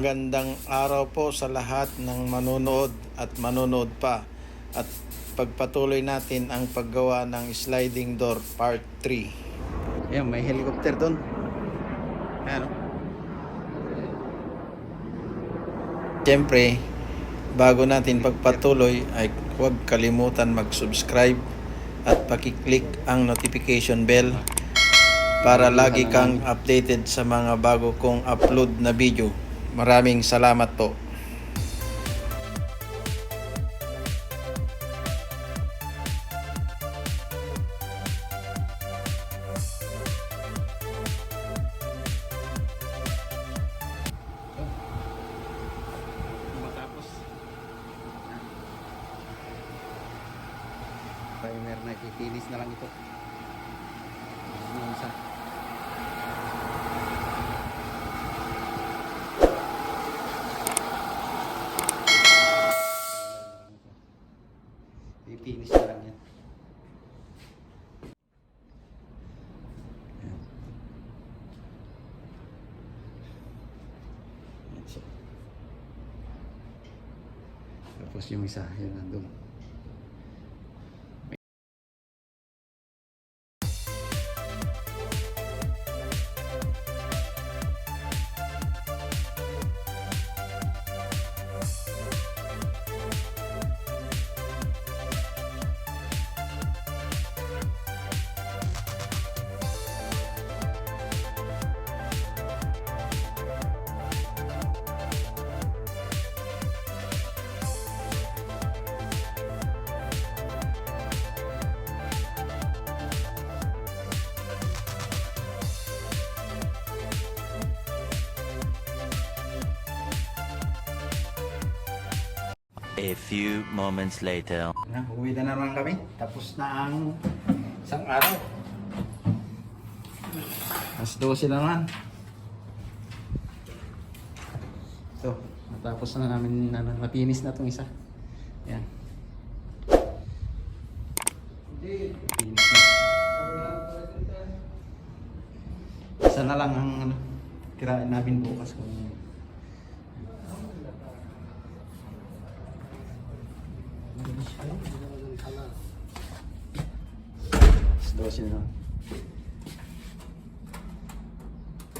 Magandang araw po sa lahat ng manonood at manonood pa, at pagpatuloy natin ang paggawa ng sliding door part 3. Ayan, may helicopter doon. Ayan, siyempre, bago natin pagpatuloy ay huwag kalimutan mag-subscribe at pakiclick ang notification bell para lagi kang updated sa mga bago kong upload na video. Maraming salamat po. Matapos primer na, ikikinis na lang ito. Yung isa. Ikikinis na lang yan. Tapos yung isa, yun nandun. A few moments later. Uwi na naman kami. Tapos na ang isang araw. Mas 12 na naman. So, natapos na namin, napinis na itong isa. Yan. Pinis na. Isa na lang ang kirain namin bukas kung dosi na.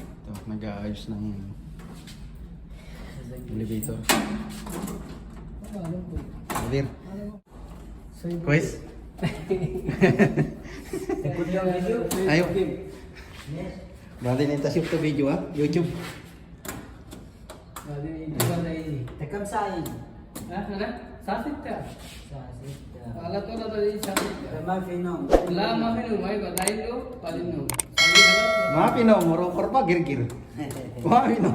Ito, nag-aayos ng elevator. Alir. Pues? Ayo. Bali nita siya ito video ha? YouTube. Tekam sain. सासित अगला तो ना तो ये सासित Mafinom. ला माफी नो भाई बताई लो पालिन नो Maapi no, moro pa gir-gir. Maapi no.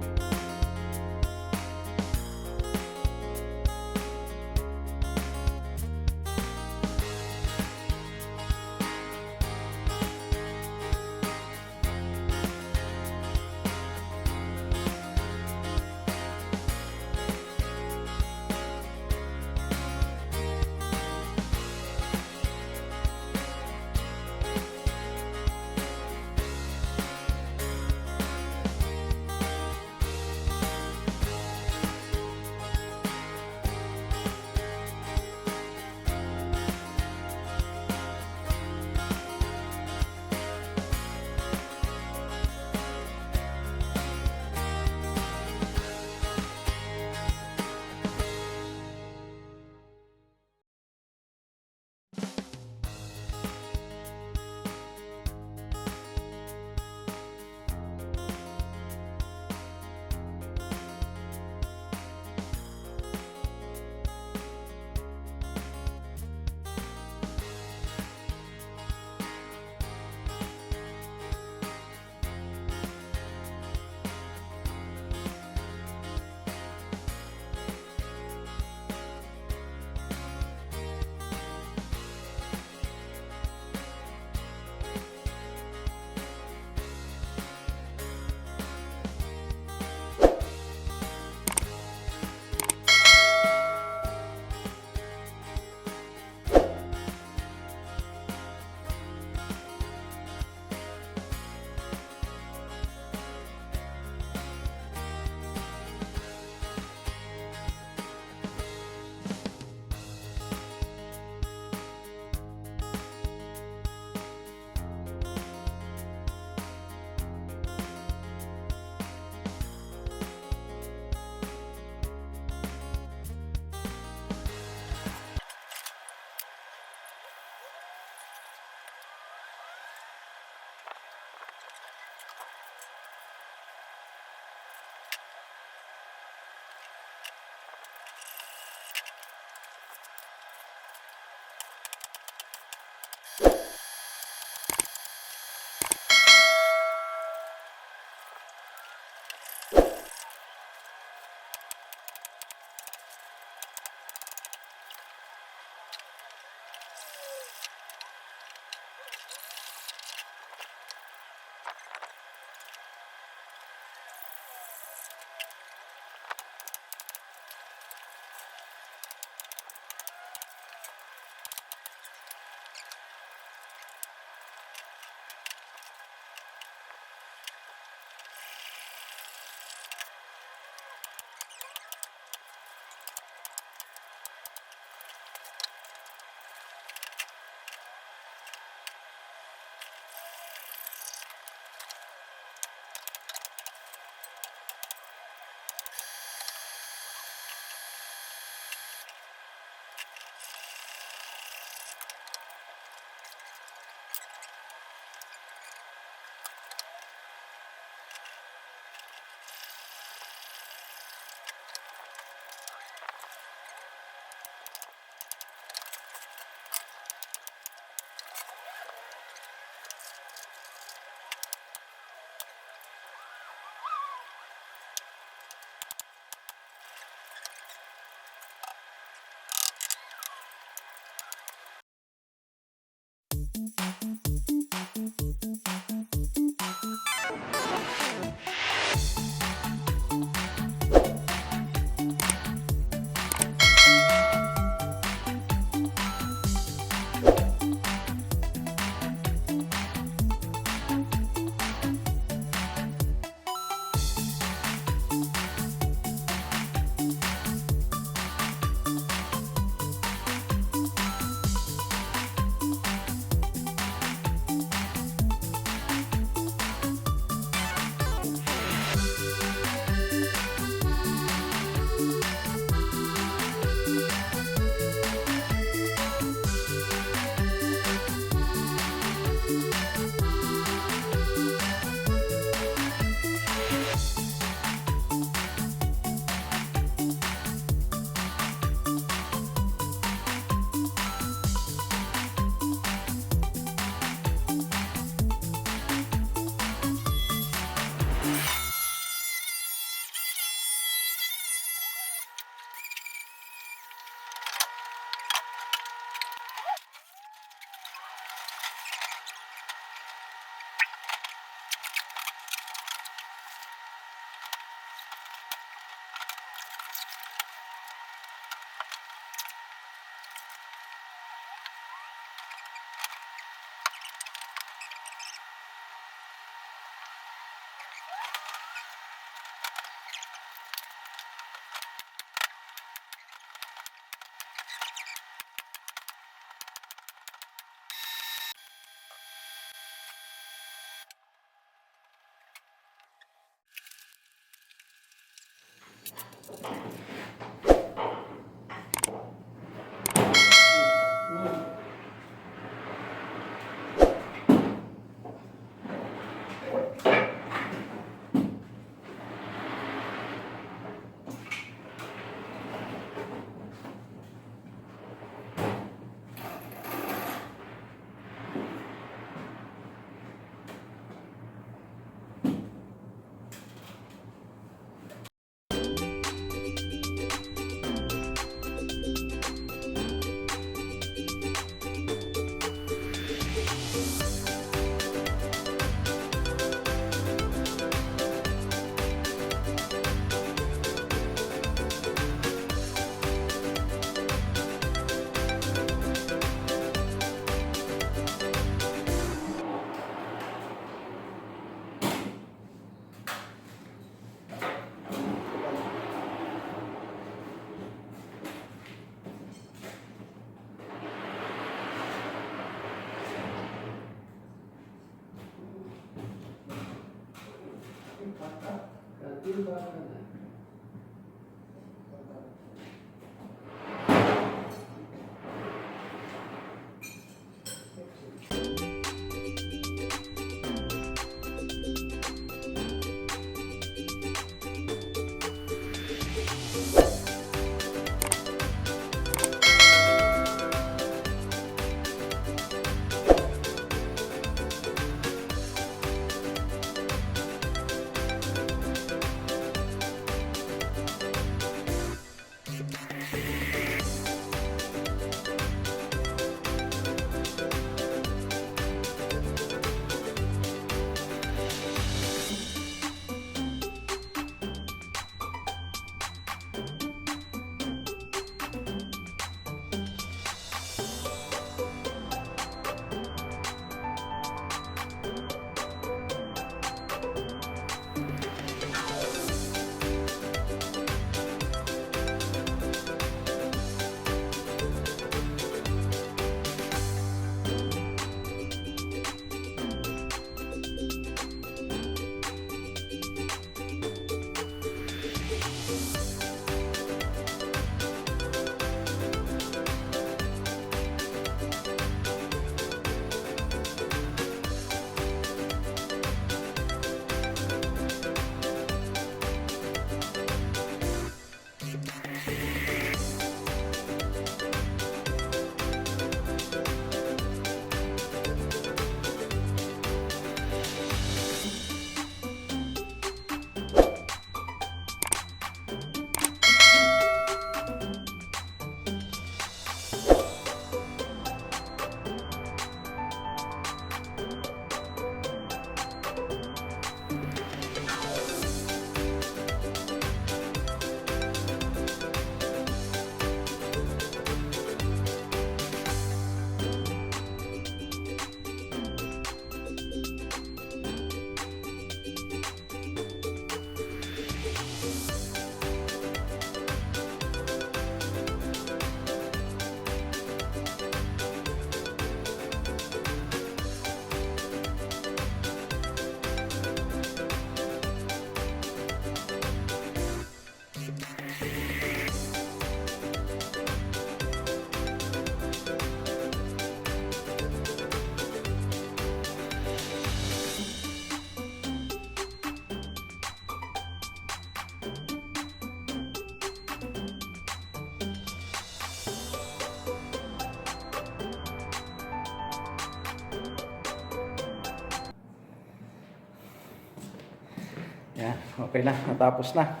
Yan, okay na, natapos na.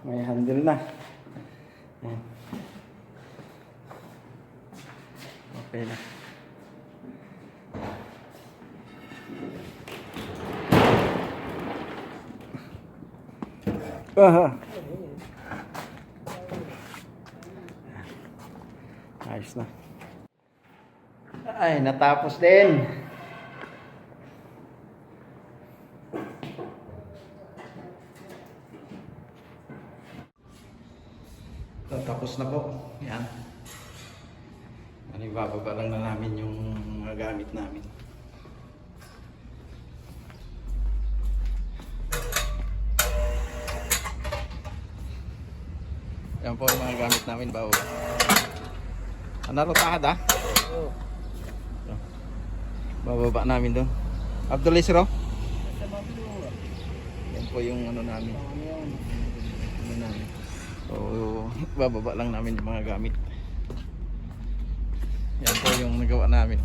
May handle na. Yan. Okay na. Aha. Ayos na. Ay, natapos din. Tapos na po. Yan. Ibababa lang na namin yung mga gamit namin. Yan po yung mga gamit namin. Narutahad ah? Oo. Bababa namin doon. Abdul Isro? Yan po yung ano namin. Ano namin. So, bababa lang namin yung mga gamit. Yan po yung nagawa namin.